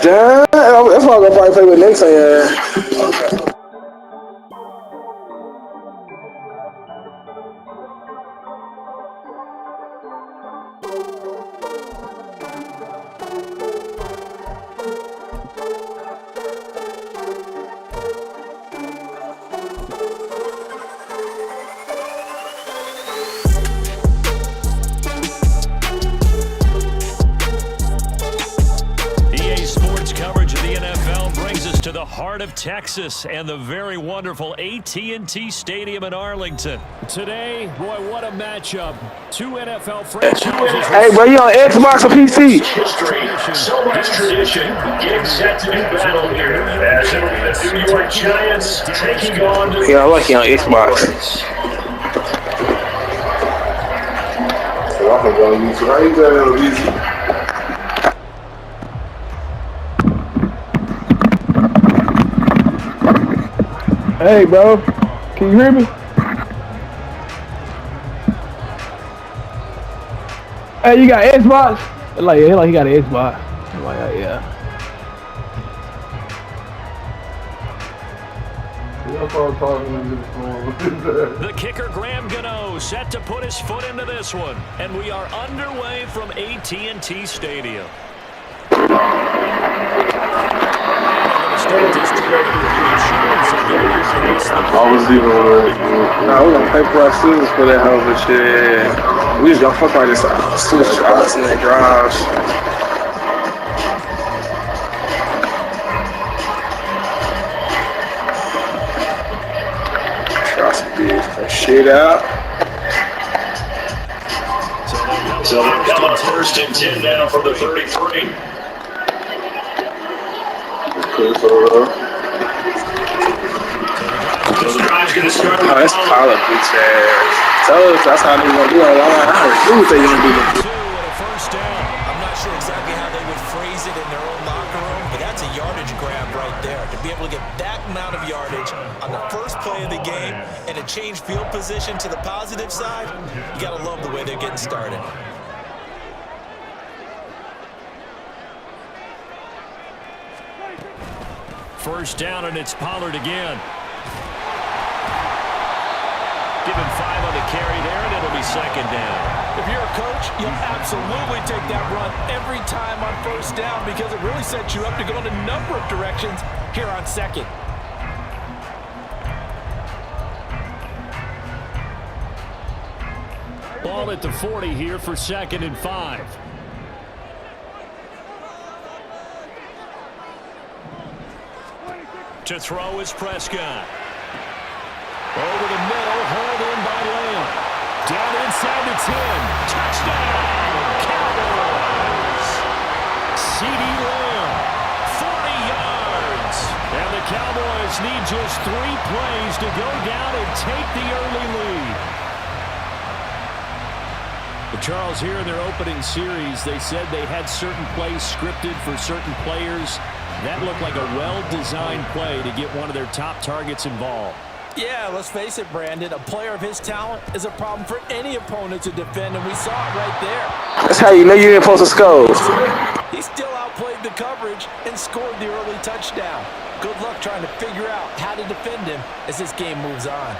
Damn, that's why I'm gonna probably play with next time. Yeah. To the heart of Texas and the very wonderful AT&T Stadium in Arlington. Today, boy, what a matchup. Two NFL franchises. Hey, bro, you on Xbox or PC? So much tradition getting set to do battle here as the New York Giants taking on the Yeah, I like you on Xbox. So I'm gonna go use right there. Easy. Hey, bro, can you hear me? Hey, you got Xbox? Like he got an Xbox. I'm like, yeah. The kicker, Graham Gano, set to put his foot into this one. And we are underway from AT&T Stadium. I was even nah, we gonna pay for our students for that hell of a shit. We just gonna fuck out this switch shots and that drives. Try some big shit out. So they've got a first and 10 now from the 33. So the drive's going to start. Oh, that's Tyler, bitch ass. Tell us that's how they gonna do it. I heard they gonna do it. I'm not sure exactly how they would phrase it in their own locker room, but that's a yardage grab right there. To be able to get that amount of yardage on the first play of the game and a change field position to the positive side, you gotta love the way they're getting started. First down, and it's Pollard again. Give him 5 on the carry there, and it'll be second down. If you're a coach, you'll absolutely take that run every time on first down because it really sets you up to go in a number of directions here on second. Ball at the 40 here for second and 5. To throw is Prescott. Over the middle, hauled in by Lamb. Down inside the 10. Touchdown, Cowboys. C.D. Lamb, 40 yards. And the Cowboys need just 3 plays to go down and take the early lead. But Charles, here in their opening series, they said they had certain plays scripted for certain players. That looked like a well-designed play to get one of their top targets involved. Yeah, let's face it, Brandon. A player of his talent is a problem for any opponent to defend, and we saw it right there. That's how you know you ain't supposed to score. He still outplayed the coverage and scored the early touchdown. Good luck trying to figure out how to defend him as this game moves on.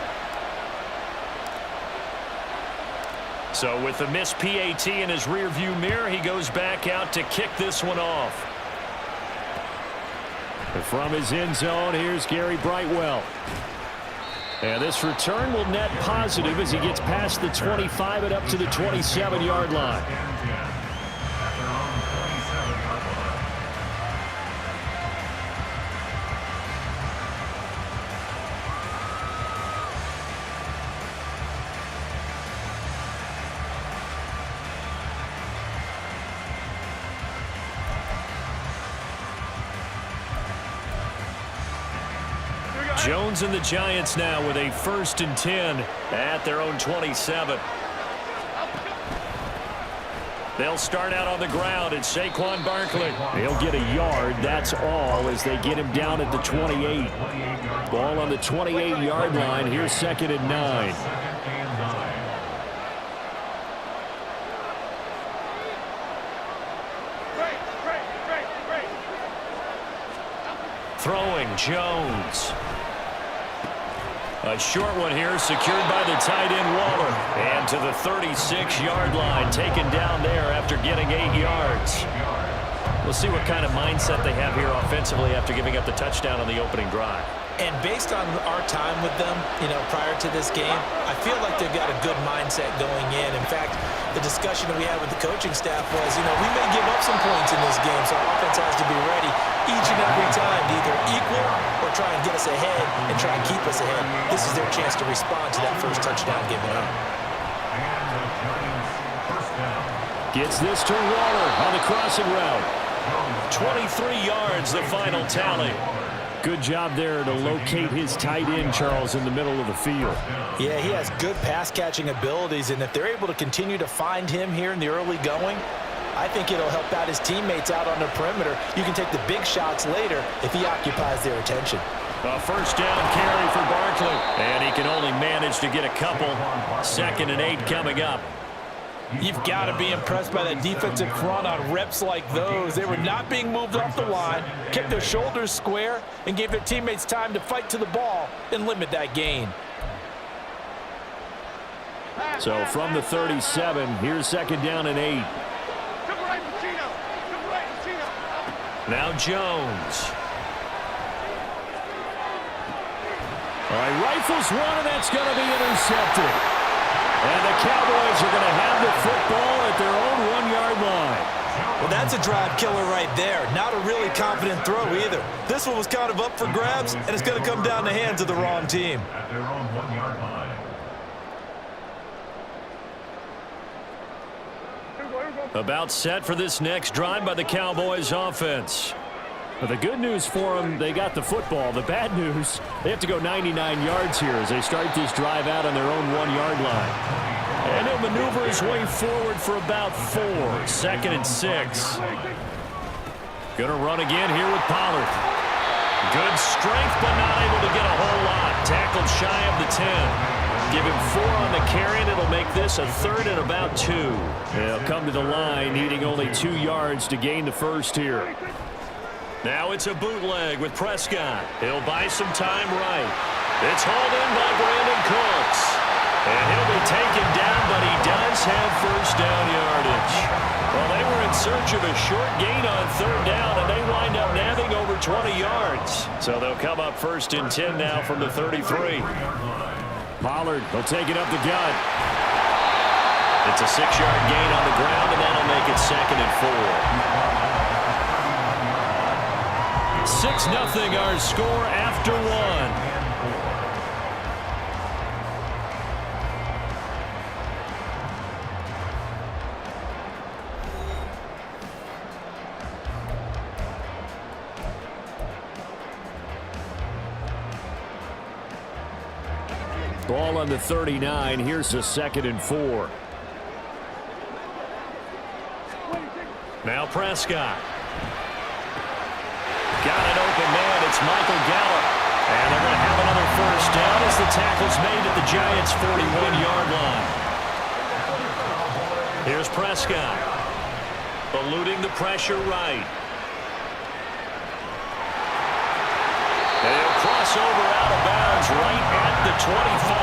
So with the missed PAT in his rearview mirror, he goes back out to kick this one off. From his end zone, here's Gary Brightwell. And this return will net positive as he gets past the 25 and up to the 27-yard line. Jones and the Giants now with a 1st and 10 at their own 27. They'll start out on the ground, and Saquon Barkley. He'll get a yard, that's all, as they get him down at the 28. Ball on the 28-yard line. Here's 2nd and 9. Throwing Jones. A short one here, secured by the tight end Waller. And to the 36-yard line, taken down there after getting 8 yards. We'll see what kind of mindset they have here offensively after giving up the touchdown on the opening drive. And based on our time with them, prior to this game, I feel like they've got a good mindset going in. In fact, the discussion that we had with the coaching staff was, we may give up some points in this game, so our offense has to be ready each and every time to either equal or try and get us ahead and try and keep us ahead. This is their chance to respond to that first touchdown given up. Gets this to Waller on the crossing route. 23 yards, the final tally. Good job there to locate his tight end, Charles, in the middle of the field. Yeah, he has good pass-catching abilities, and if they're able to continue to find him here in the early going, I think it'll help out his teammates out on the perimeter. You can take the big shots later if he occupies their attention. A first down carry for Barkley, and he can only manage to get a couple. 2nd and 8 coming up. You've got to be impressed by that defensive front on reps like those. They were not being moved off the line, kept their shoulders square, and gave their teammates time to fight to the ball and limit that gain. So from the 37, here's 2nd down and 8. Now Jones. All right, rifles one, and that's going to be intercepted. And the Cowboys are going to have the football at their own 1-yard line. Well, that's a drive killer right there. Not a really confident throw either. This one was kind of up for grabs, and it's going to come down the hands of the wrong team. At their own 1-yard line. About set for this next drive by the Cowboys offense. But the good news for them, they got the football. The bad news, they have to go 99 yards here as they start this drive out on their own 1-yard line. And he'll maneuver his way forward for about 4. 2nd and 6. Gonna run again here with Pollard. Good strength, but not able to get a whole lot. Tackled shy of the 10. Give him 4 on the carry, and it'll make this a 3rd and about 2. They'll come to the line, needing only 2 yards to gain the first here. Now it's a bootleg with Prescott. He'll buy some time right. It's hauled in by Brandon Cooks. And he'll be taken down, but he does have first down yardage. Well, they were in search of a short gain on 3rd down, and they wind up nabbing over 20 yards. So they'll come up 1st and 10 now from the 33. Pollard will take it up the gut. It's a 6-yard gain on the ground, and that'll make it 2nd and 4. 6-0 our score after 1. Ball on the 39. Here's a 2nd and 4. Now Prescott. Got an open man. It's Michael Gallup. And they're going to have another first down as the tackle's made at the Giants' 41-yard line. Here's Prescott. Eluding the pressure right. And he'll cross over out of bounds right at the 25.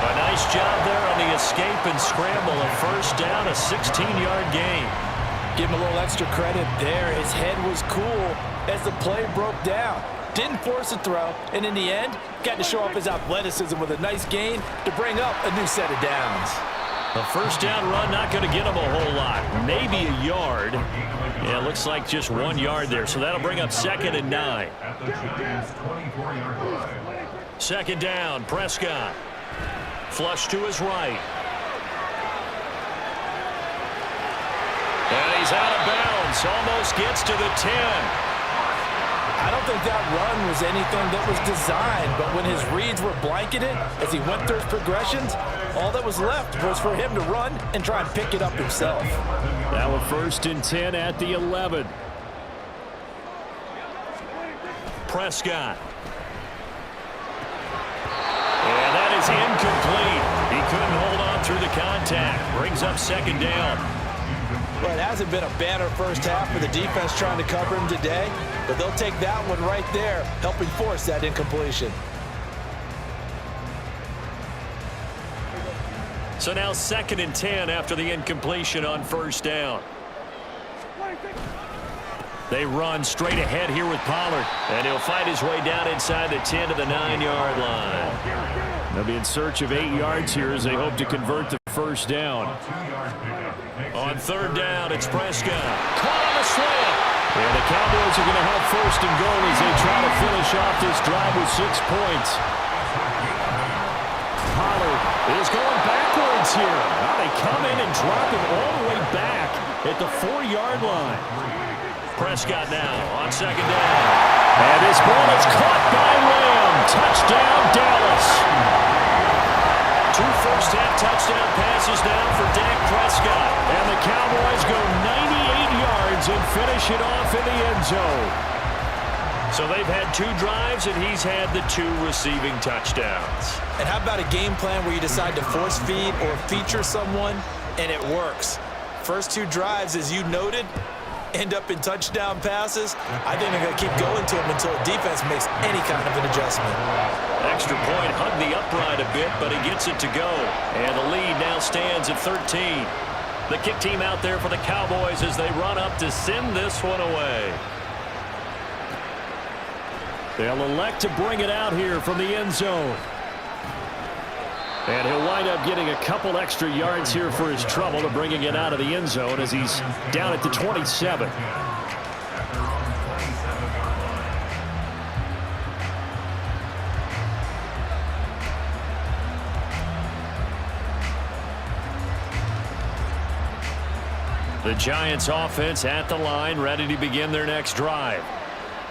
A nice job there on the escape and scramble. A first down, a 16-yard gain. Give him a little extra credit there. His head was cool as the play broke down. Didn't force a throw, and in the end, got to show off his athleticism with a nice gain to bring up a new set of downs. A first down run, not going to get him a whole lot. Maybe a yard. Yeah, it looks like just 1 yard there, so that'll bring up 2nd and 9. 2nd down, Prescott. Flush to his right. And he's out of bounds. Almost gets to the 10. I don't think that run was anything that was designed, but when his reads were blanketed as he went through his progressions, all that was left was for him to run and try and pick it up himself. Now a 1st and 10 at the 11. Prescott. And that is incomplete. He couldn't hold on through the contact. Brings up 2nd down. Well, it hasn't been a banner first half for the defense trying to cover him today, but they'll take that one right there, helping force that incompletion. So now 2nd and 10 after the incompletion on first down. They run straight ahead here with Pollard. And he'll fight his way down inside the 10 to the 9-yard line. They'll be in search of 8 yards here as they hope to convert the first down. On 3rd down, it's Prescott. Caught on the slant. And the Cowboys are going to have 1st and goal as they try to finish off this drive with 6 points. Pollard is going backwards here. Now they come in and drop him all the way back at the 4-yard line. Prescott now on 2nd down. And this ball is caught by Lamb. Touchdown, Dallas. 2 first-half touchdown passes now for Dak Prescott. And the Cowboys go 98 yards and finish it off in the end zone. So they've had 2 drives, and he's had the 2 receiving touchdowns. And how about a game plan where you decide to force feed or feature someone, and it works? First 2 drives, as you noted, end up in touchdown passes. I think they're going to keep going to him until the defense makes any kind of an adjustment. Extra point, hugged the upright a bit, but he gets it to go. And the lead now stands at 13. The kick team out there for the Cowboys as they run up to send this one away. They'll elect to bring it out here from the end zone. And he'll wind up getting a couple extra yards here for his trouble to bringing it out of the end zone as he's down at the 27. The Giants offense at the line, ready to begin their next drive.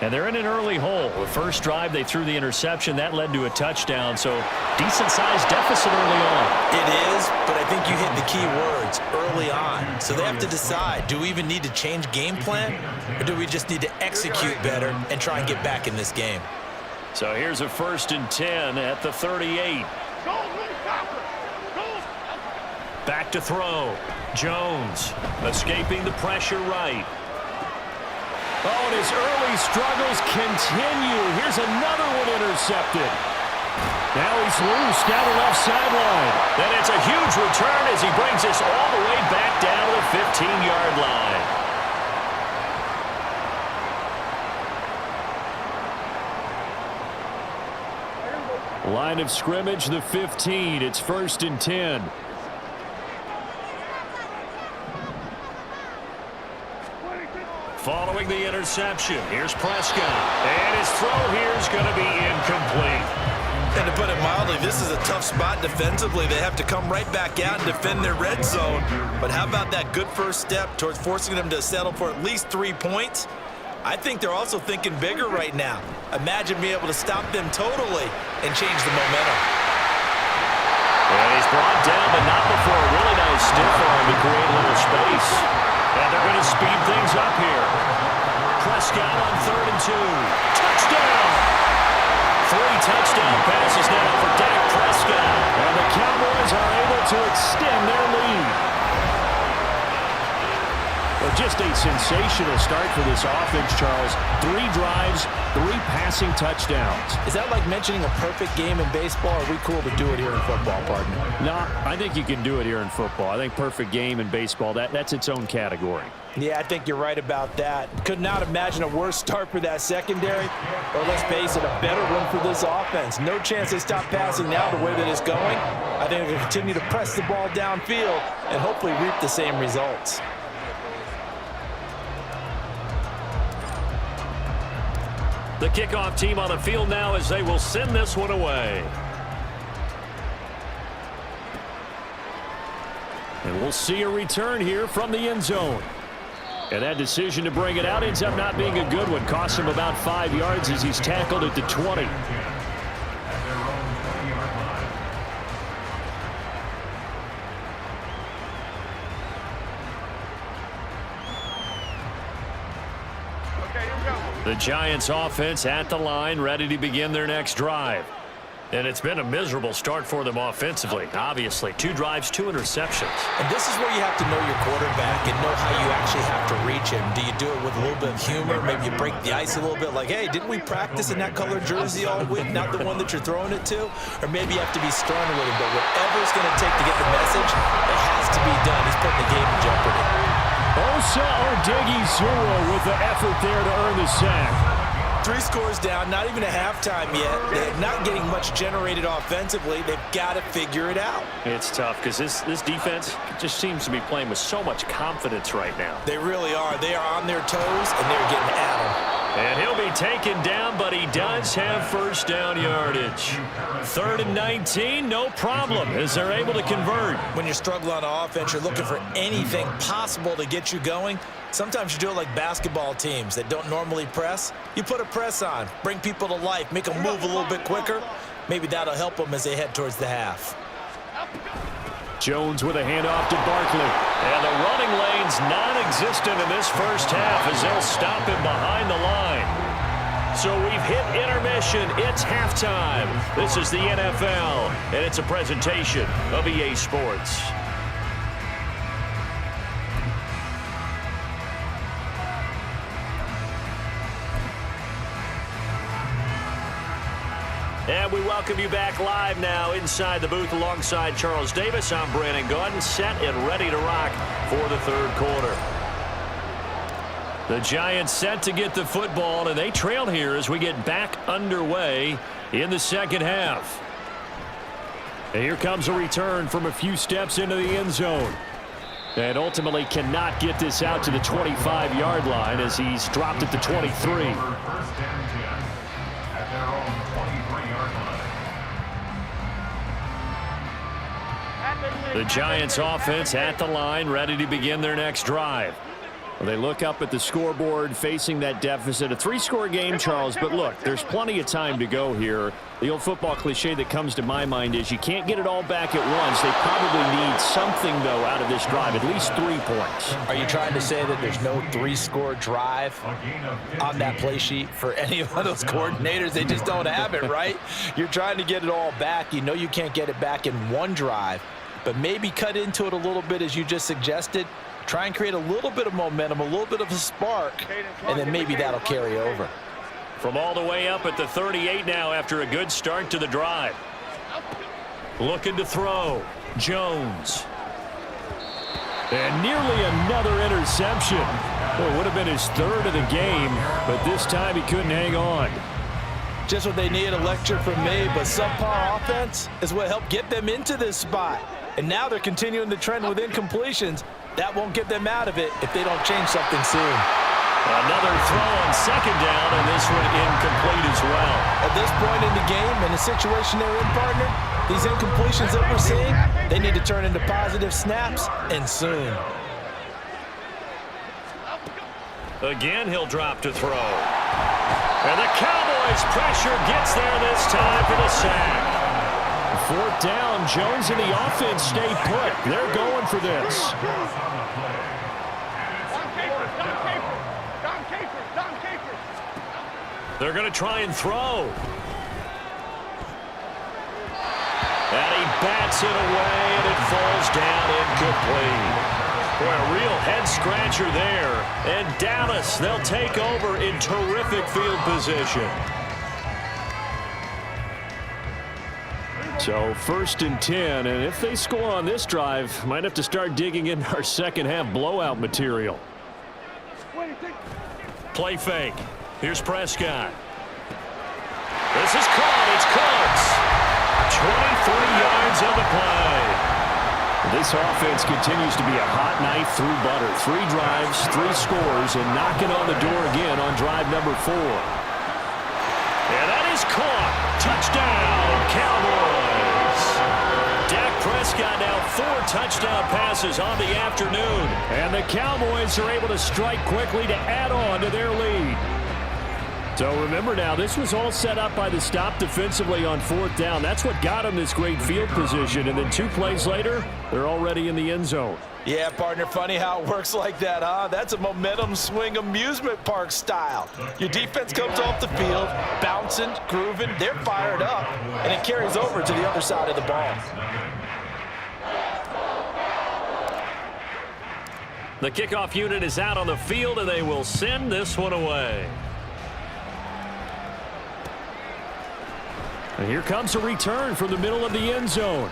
And they're in an early hole. The first drive, they threw the interception. That led to a touchdown, so decent-sized deficit early on. It is, but I think you hit the key words, early on. So they have to decide, do we even need to change game plan, or do we just need to execute better and try and get back in this game? So here's a 1st and 10 at the 38. Back to throw. Jones escaping the pressure right. Oh, and his early struggles continue. Here's another one intercepted. Now he's loose down the left sideline. And it's a huge return as he brings this all the way back down to the 15-yard line. Line of scrimmage, the 15. It's 1st and 10. Following the interception, here's Prescott. And his throw here is going to be incomplete. And to put it mildly, this is a tough spot defensively. They have to come right back out and defend their red zone. But how about that good first step towards forcing them to settle for at least 3 points? I think they're also thinking bigger right now. Imagine being able to stop them totally and change the momentum. And he's brought down, but not before a really nice stiff arm to create a little space. And they're going to speed things up here. Prescott on 3rd and 2. Touchdown! 3 touchdown passes now for Dak Prescott. And the Cowboys are able to extend their lead. Well, just a sensational start for this offense, Charles. 3 drives, 3 passing touchdowns. Is that like mentioning a perfect game in baseball, or are we cool to do it here in football, partner? No, I think you can do it here in football. I think perfect game in baseball, that's its own category. Yeah, I think you're right about that. Could not imagine a worse start for that secondary, or let's face it, a better one for this offense. No chance they stop passing now the way that it's going. I think they're going to continue to press the ball downfield and hopefully reap the same results. The kickoff team on the field now as they will send this one away. And we'll see a return here from the end zone. And that decision to bring it out ends up not being a good one. Costs him about 5 yards as he's tackled at the 20. The Giants offense at the line, ready to begin their next drive. And it's been a miserable start for them offensively. Obviously, 2 drives, 2 interceptions. And this is where you have to know your quarterback and know how you actually have to reach him. Do you do it with a little bit of humor? Maybe you break the ice a little bit like, hey, didn't we practice in that color jersey all week, not the one that you're throwing it to? Or maybe you have to be stern a little bit. Whatever it's going to take to get the message, it has to be done. He's putting the game in jeopardy. Osa Odighizuwa with the effort there to earn the sack. 3 scores down, not even a halftime yet. They're not getting much generated offensively. They've got to figure it out. It's tough because this defense just seems to be playing with so much confidence right now. They really are. They are on their toes, and they're getting at them. And he'll be taken down, but he does have first down yardage. 3rd and 19, no problem, as they're able to convert. When you're struggling on offense, you're looking for anything possible to get you going. Sometimes you do it like basketball teams that don't normally press. You put a press on, bring people to life, make them move a little bit quicker. Maybe that'll help them as they head towards the half. Jones with a handoff to Barkley. And the running lane's non-existent in this first half as they'll stop him behind the line. So we've hit intermission. It's halftime. This is the NFL, and it's a presentation of EA Sports. And we welcome you back live now inside the booth alongside Charles Davis. I'm Brandon Gaudin, set and ready to rock for the 3rd quarter. The Giants set to get the football, and they trail here as we get back underway in the 2nd half. And here comes a return from a few steps into the end zone. And ultimately cannot get this out to the 25-yard line as he's dropped at the 23. The Giants offense at the line, ready to begin their next drive. Well, they look up at the scoreboard facing that deficit. A 3-score game, Charles, but look, there's plenty of time to go here. The old football cliche that comes to my mind is you can't get it all back at once. They probably need something, though, out of this drive, at least 3 points. Are you trying to say that there's no 3-score drive on that play sheet for any of those coordinators? They just don't have it, right? You're trying to get it all back. You know you can't get it back in one drive, but maybe cut into it a little bit as you just suggested. Try and create a little bit of momentum, a little bit of a spark, and then maybe that'll carry over. From all the way up at the 38 now after a good start to the drive. Looking to throw. Jones. And nearly another interception. Well, it would have been his 3rd of the game, but this time he couldn't hang on. Just what they need, a lecture from me, but subpar offense is what helped get them into this spot. And now they're continuing the trend with incompletions. That won't get them out of it if they don't change something soon. Another throw on 2nd down, and this one incomplete as well. At this point in the game, in the situation they're in, partner, these incompletions that we're seeing, they need to turn into positive snaps, and soon. Again, he'll drop to throw. And the Cowboys pressure gets there this time for the sack. 4th down, Jones and the offense stay put. They're going for this. They're going to try and throw. And he bats it away, and it falls down incomplete. Boy, a real head-scratcher there. And Dallas, they'll take over in terrific field position. So 1st and 10, and if they score on this drive, might have to start digging in our 2nd half blowout material. Play fake. Here's Prescott. This is caught. It's Cooks. 23 yards on the play. This offense continues to be a hot knife through butter. 3 drives, 3 scores, and knocking on the door again on drive number 4. And that is caught. Touchdown, Cowboys. Dak Prescott now 4 touchdown passes on the afternoon. And the Cowboys are able to strike quickly to add on to their lead. So remember now, this was all set up by the stop defensively on 4th down. That's what got them this great field position. And then 2 plays later, they're already in the end zone. Yeah, partner, funny how it works like that, huh? That's a momentum swing amusement park style. Your defense comes off the field, bouncing, grooving, they're fired up, and it carries over to the other side of the ball. The kickoff unit is out on the field, and they will send this one away. And here comes a return from the middle of the end zone.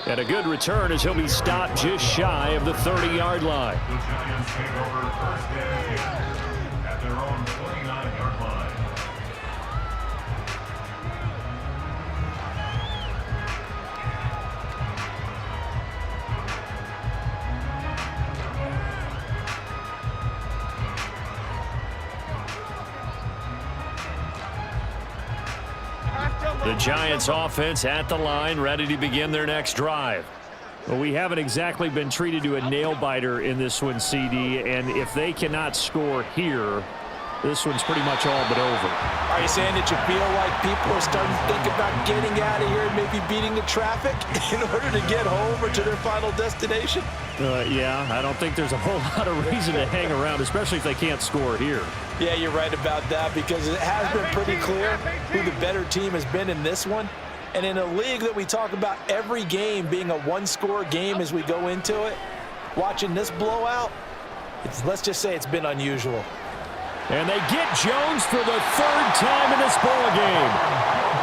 And a good return as he'll be stopped just shy of the 30-yard line. The Giants take over first and 10 at their own 29-yard line. The Giants offense at the line, ready to begin their next drive. Well, we haven't exactly been treated to a nail-biter in this one, CD, and if they cannot score here, this one's pretty much all but over. Are you saying that you feel like people are starting to think about getting out of here and maybe beating the traffic in order to get home or to their final destination? Yeah, I don't think there's a whole lot of reason to hang around, especially if they can't score here. Yeah, you're right about that because it has been pretty clear who the better team has been in this one. And in a league that we talk about every game being a one-score game as we go into it, watching this blowout, let's just say it's been unusual. And they get Jones for the 3rd time in this ball game.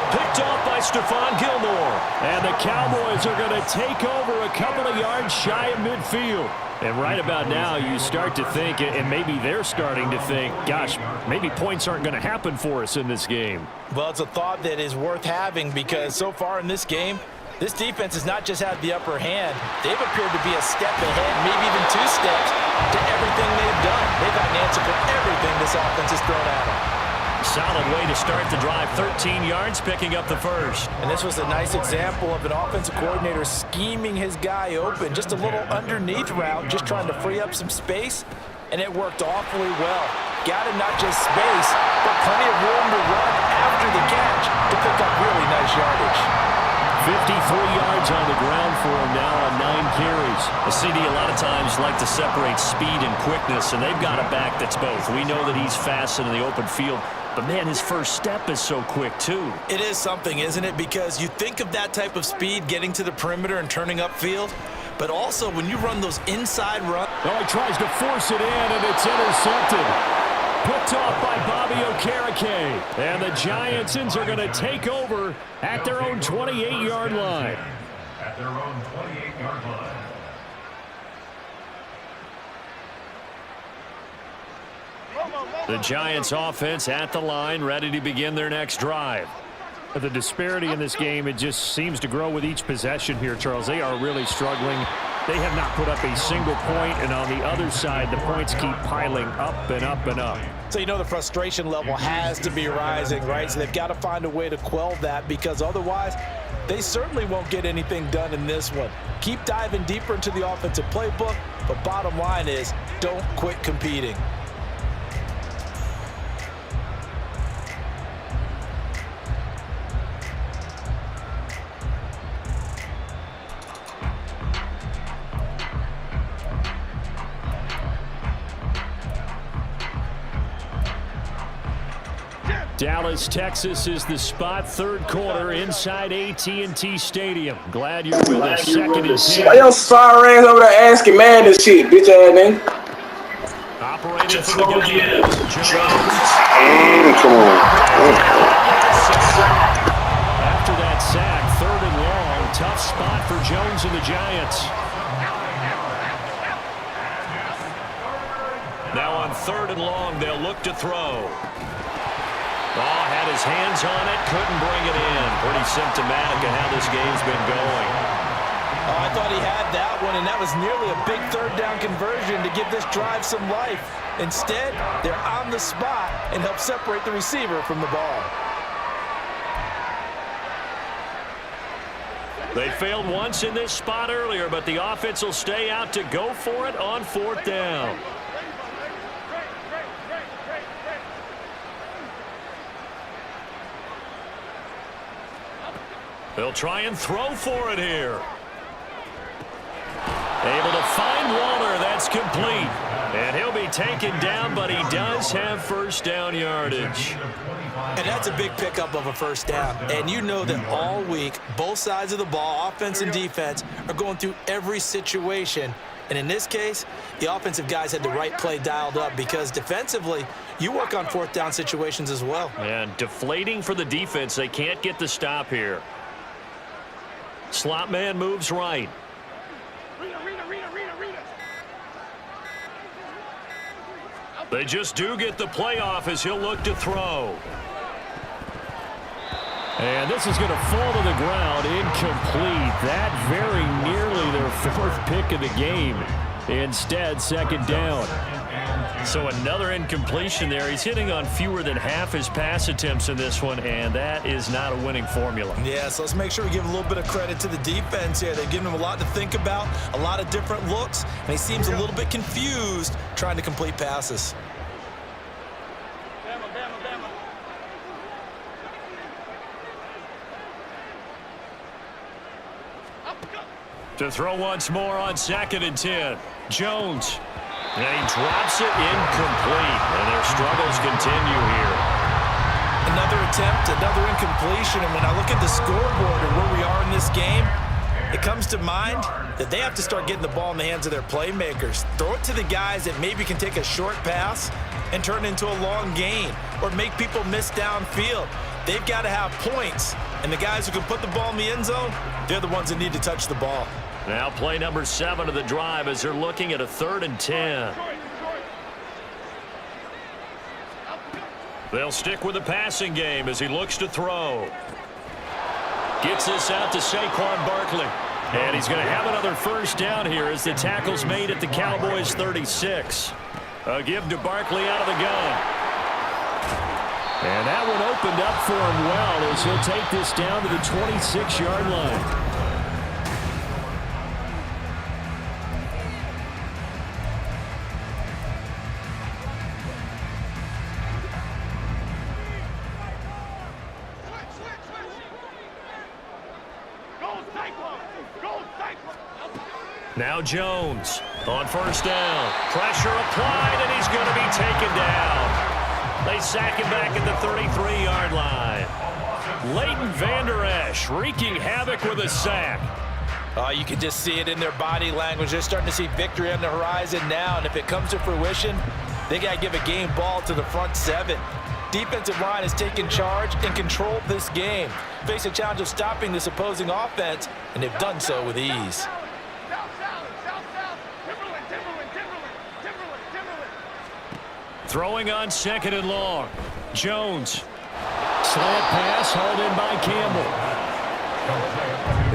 Picked off by Stephon Gilmore. And the Cowboys are going to take over a couple of yards shy of midfield. And right about now, you start to think, and maybe they're starting to think, gosh, maybe points aren't going to happen for us in this game. Well, it's a thought that is worth having because so far in this game, this defense has not just had the upper hand. They've appeared to be a step ahead, maybe even 2 steps, to everything they've done. They've got an answer for everything this offense has thrown at them. Solid way to start the drive, 13 yards, picking up the first. And this was a nice example of an offensive coordinator scheming his guy open. Just a little underneath route, just trying to free up some space, and it worked awfully well. Got him not just space, but plenty of room to run after the catch to pick up really nice yardage. 53 yards on the ground for him now on 9 carries. The CD a lot of times like to separate speed and quickness, and they've got a back that's both. We know that he's fast in the open field, but man, his first step is so quick too. It is something, isn't it? Because you think of that type of speed getting to the perimeter and turning upfield, but also when you run those inside runs. Oh, he tries to force it in, and it's intercepted. Picked off by Bobby Okereke. And the Giantsons are going to take over at their own 28-yard line. At their own 28-yard line. The Giants offense at the line, ready to begin their next drive. The disparity in this game, it just seems to grow with each possession here, Charles. They are really struggling. They have not put up a single point, and on the other side, the points keep piling up and up and up. So you know the frustration level has to be rising, right? So they've got to find a way to quell that because otherwise they certainly won't get anything done in this one. Keep diving deeper into the offensive playbook, but bottom line is don't quit competing. Dallas, Texas is the spot, 3rd quarter inside AT&T Stadium. Glad you're with us. 2nd and 10. Why your sorry ass over there asking man this shit, bitch ass nigga? Operating for the game. Come on. After that sack, 3rd and long. Tough spot for Jones and the Giants. Now on 3rd and long, they'll look to throw. Had his hands on it, couldn't bring it in. Pretty symptomatic of how this game's been going. I thought he had that one, and that was nearly a big 3rd down conversion to give this drive some life. Instead, they're on the spot and help separate the receiver from the ball. They failed once in this spot earlier, but the offense will stay out to go for it on 4th down. They'll try and throw for it here. Able to find Waller. That's complete. And he'll be taken down, but he does have first down yardage. And that's a big pickup of a first down. And you know that all week, both sides of the ball, offense and defense, are going through every situation. And in this case, the offensive guys had the right play dialed up because defensively, you work on fourth down situations as well. And deflating for the defense. They can't get the stop here. Slot man moves right. They just do get the playoff as he'll look to throw. And this is going to fall to the ground, incomplete. That very nearly their fourth pick of the game. Instead, second down. So another incompletion there. He's hitting on fewer than half his pass attempts in this one, and that is not a winning formula. Yeah, so let's make sure we give a little bit of credit to the defense here. They've given him a lot to think about, a lot of different looks, and he seems a little bit confused trying to complete passes. To throw once more on 2nd and 10. Jones. And he drops it incomplete. And their struggles continue here. Another attempt, another incompletion. And when I look at the scoreboard and where we are in this game, it comes to mind that they have to start getting the ball in the hands of their playmakers. Throw it to the guys that maybe can take a short pass and turn it into a long gain or make people miss downfield. They've got to have points. And the guys who can put the ball in the end zone, they're the ones that need to touch the ball. Now play number 7 of the drive as they're looking at a 3rd and 10. They'll stick with the passing game as he looks to throw. Gets this out to Saquon Barkley. And he's going to have another first down here as the tackle's made at the Cowboys 36. A give to Barkley out of the gun. And that one opened up for him well as he'll take this down to the 26-yard line. Now Jones on first down. Pressure applied, and he's going to be taken down. They sack him back at the 33-yard line. Leighton Vander Esch wreaking havoc with a sack. You can just see it in their body language. They're starting to see victory on the horizon now, and if it comes to fruition, they got to give a game ball to the front 7. Defensive line has taken charge and controlled this game. Face a challenge of stopping this opposing offense, and they've done so with ease. Throwing on 2nd and long. Jones. Slant pass hauled in by Campbell.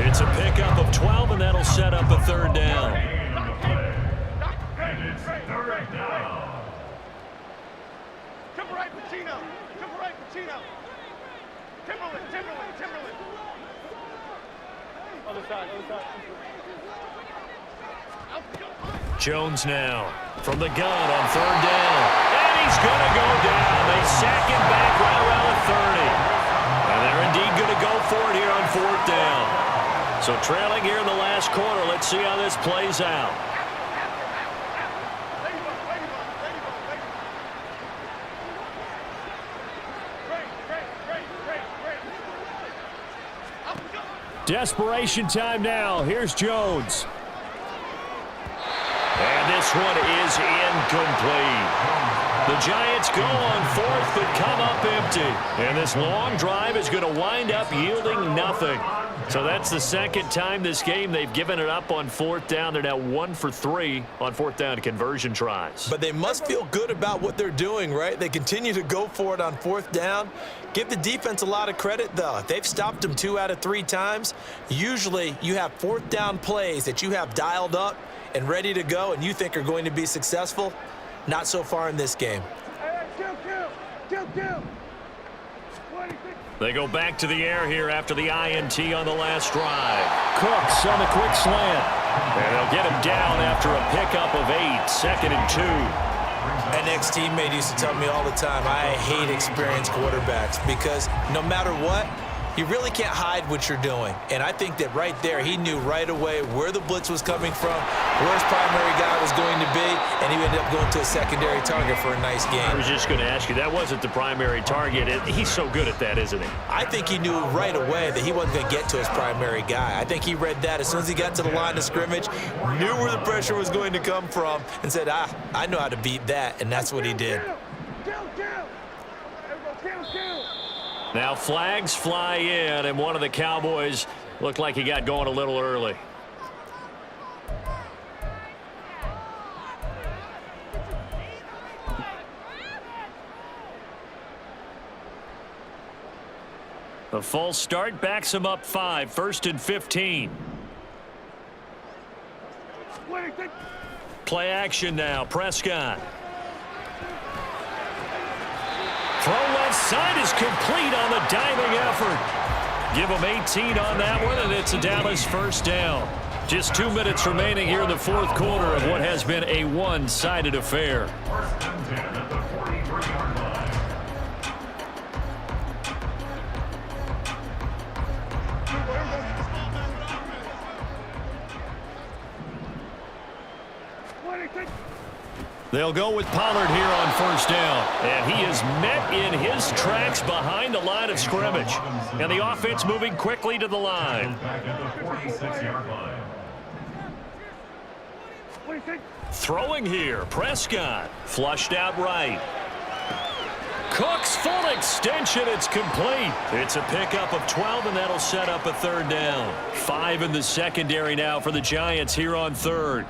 It's a pickup of 12, and that'll set up a 3rd down. And it's 3rd down. Timberlake, Pacino. Timberlake, Pacino. Timberlake. Other side. Jones now from the gun on 3rd down. And he's going to go down. They sack him back right around the 30. And they're indeed going to go for it here on 4th down. So trailing here in the last quarter. Let's see how this plays out. Desperation time now. Here's Jones. And this one is incomplete. The Giants go on 4th but come up empty. And this long drive is going to wind up yielding nothing. So that's the 2nd time this game they've given it up on 4th down. They're now 1 for 3 on 4th down conversion tries. But they must feel good about what they're doing, right? They continue to go for it on 4th down. Give the defense a lot of credit, though. If they've stopped them 2 out of 3 times, usually you have 4th down plays that you have dialed up and ready to go and you think are going to be successful. Not so far in this game. They go back to the air here after the INT on the last drive. Cooks on the quick slant. And they'll get him down after a pickup of 8, 2nd and 2. An ex-teammate used to tell me all the time, I hate experienced quarterbacks because no matter what, You really can't hide what you're doing. And I think that right there, he knew right away where the blitz was coming from, where his primary guy was going to be, and he ended up going to a secondary target for a nice game. I was just going to ask you, that wasn't the primary target. He's so good at that, isn't he? I think he knew right away that he wasn't going to get to his primary guy. I think he read that as soon as he got to the line of scrimmage, knew where the pressure was going to come from, and said, I know how to beat that, and that's what he did. Now flags fly in, and one of the Cowboys looked like he got going a little early. The false start backs him up 5, 1st and 15. Play action now, Prescott. Throw left side is complete on the diving effort. Give him 18 on that one, and it's a Dallas first down. Just 2 minutes remaining here in the fourth quarter of what has been a one-sided affair. First and 10 at the 43-yard line. They'll go with Pollard here on first down. And he is met in his tracks behind the line of scrimmage. And the offense moving quickly to the line. Back at the 46-yard line. Throwing here, Prescott. Flushed out right. Cook's full extension, it's complete. It's a pickup of 12, and that'll set up a third down. 5 in the secondary now for the Giants here on third.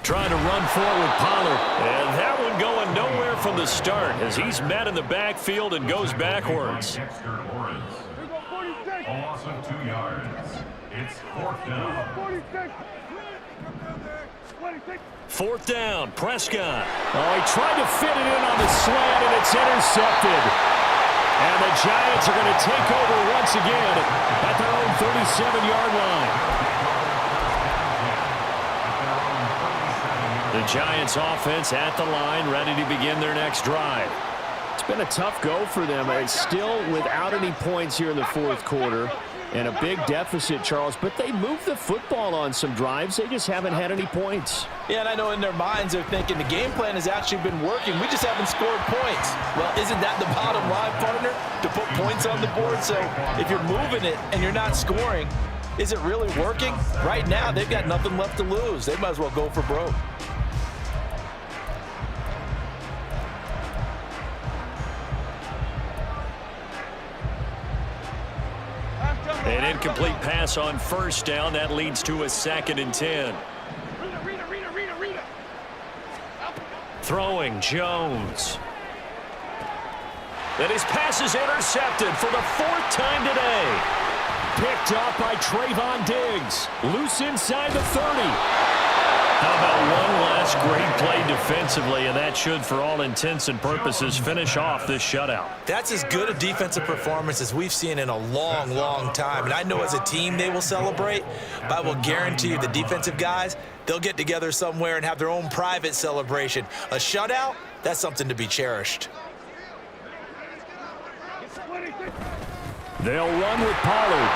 Trying to run for it with Pollard. And that one going nowhere from the start as he's met in the backfield and goes backwards. Dexter Lawrence. A loss of 2 yards. It's fourth down. 4th down, Prescott. Oh, he tried to fit it in on the slant, and it's intercepted. And the Giants are going to take over once again at their own 37-yard line. The Giants offense at the line, ready to begin their next drive. It's been a tough go for them. It's still without any points here in the fourth quarter and a big deficit, Charles, but they moved the football on some drives. They just haven't had any points. Yeah, and I know in their minds they're thinking the game plan has actually been working. We just haven't scored points. Well, isn't that the bottom line, partner? To put points on the board? So if you're moving it and you're not scoring, is it really working? Right now, they've got nothing left to lose. They might as well go for broke. An incomplete pass on first down. That leads to a 2nd and 10. Throwing, Jones. And his pass is intercepted for the 4th time today. Picked off by Trayvon Diggs. Loose inside the 30. How about one last great play defensively, and that should, for all intents and purposes, finish off this shutout. That's as good a defensive performance as we've seen in a long, long time. And I know as a team they will celebrate, but I will guarantee you the defensive guys, they'll get together somewhere and have their own private celebration. A shutout, that's something to be cherished. They'll run with Pollard.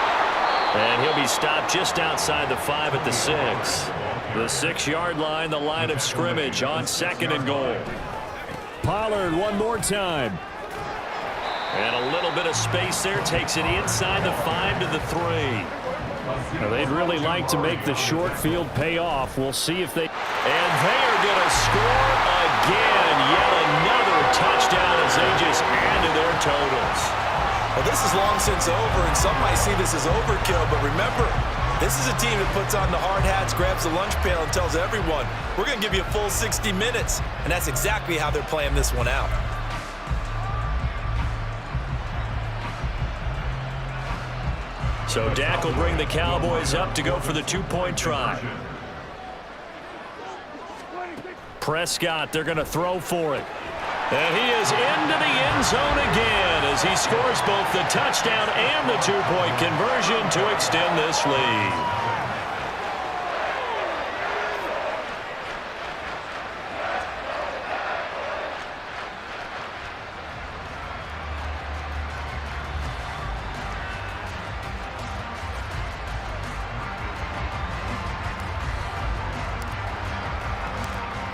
And he'll be stopped just outside the 5 at the 6. The 6-yard line, the line of scrimmage on 2nd and goal. Pollard one more time. And a little bit of space there. Takes it inside the 5 to the 3. Now, they'd really like to make the short field pay off. We'll see if they... And they are going to score again. Yet another touchdown as they just add to their totals. Well, this is long since over, and some might see this as overkill, but remember, this is a team that puts on the hard hats, grabs the lunch pail, and tells everyone, we're going to give you a full 60 minutes. And that's exactly how they're playing this one out. So Dak will bring the Cowboys up to go for the 2-point try. Prescott, they're going to throw for it. And he is into the end zone again as he scores both the touchdown and the 2-point conversion to extend this lead.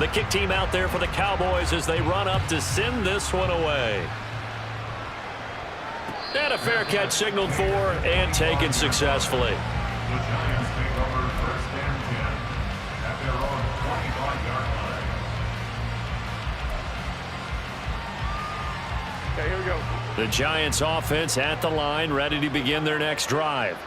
The kick team out there for the Cowboys as they run up to send this one away. And a fair catch signaled for and taken successfully. The Giants take over first and 10 at their own 25-yard line. Okay, here we go. The Giants offense at the line, ready to begin their next drive.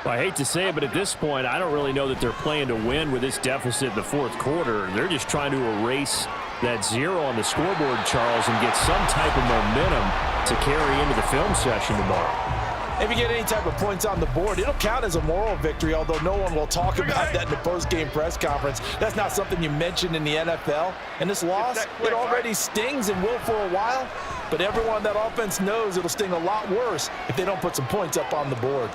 Well, I hate to say it, but at this point, I don't really know that they're playing to win with this deficit in the fourth quarter. They're just trying to erase that 0 on the scoreboard, Charles, and get some type of momentum to carry into the film session tomorrow. If you get any type of points on the board, it'll count as a moral victory, although no one will talk about that in the post-game press conference. That's not something you mentioned in the NFL. And this loss, it already stings and will for a while, but everyone on that offense knows it'll sting a lot worse if they don't put some points up on the board.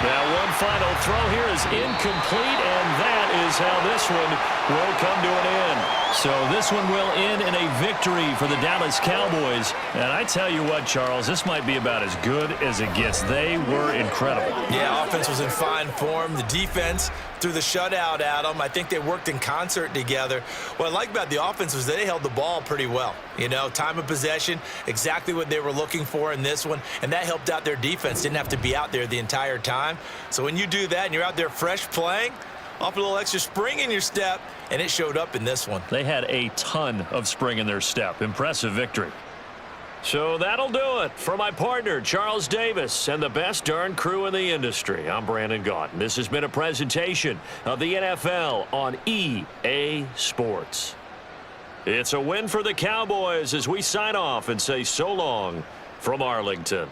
Now one final throw here is incomplete, and that is how this one will come to an end. So this one will end in a victory for the Dallas Cowboys. And I tell you what, Charles, this might be about as good as it gets. They were incredible. Yeah, offense was in fine form. The defense threw the shutout at them. I think they worked in concert together. What I like about the offense was they held the ball pretty well. You know, time of possession, exactly what they were looking for in this one, and that helped out their defense. Didn't have to be out there the entire time. So when you do that and you're out there fresh playing, off a little extra spring in your step, and it showed up in this one. They had a ton of spring in their step. Impressive victory. So that'll do it for my partner, Charles Davis, and the best darn crew in the industry. I'm Brandon Gaudin. This has been a presentation of the NFL on EA Sports. It's a win for the Cowboys as we sign off and say so long from Arlington.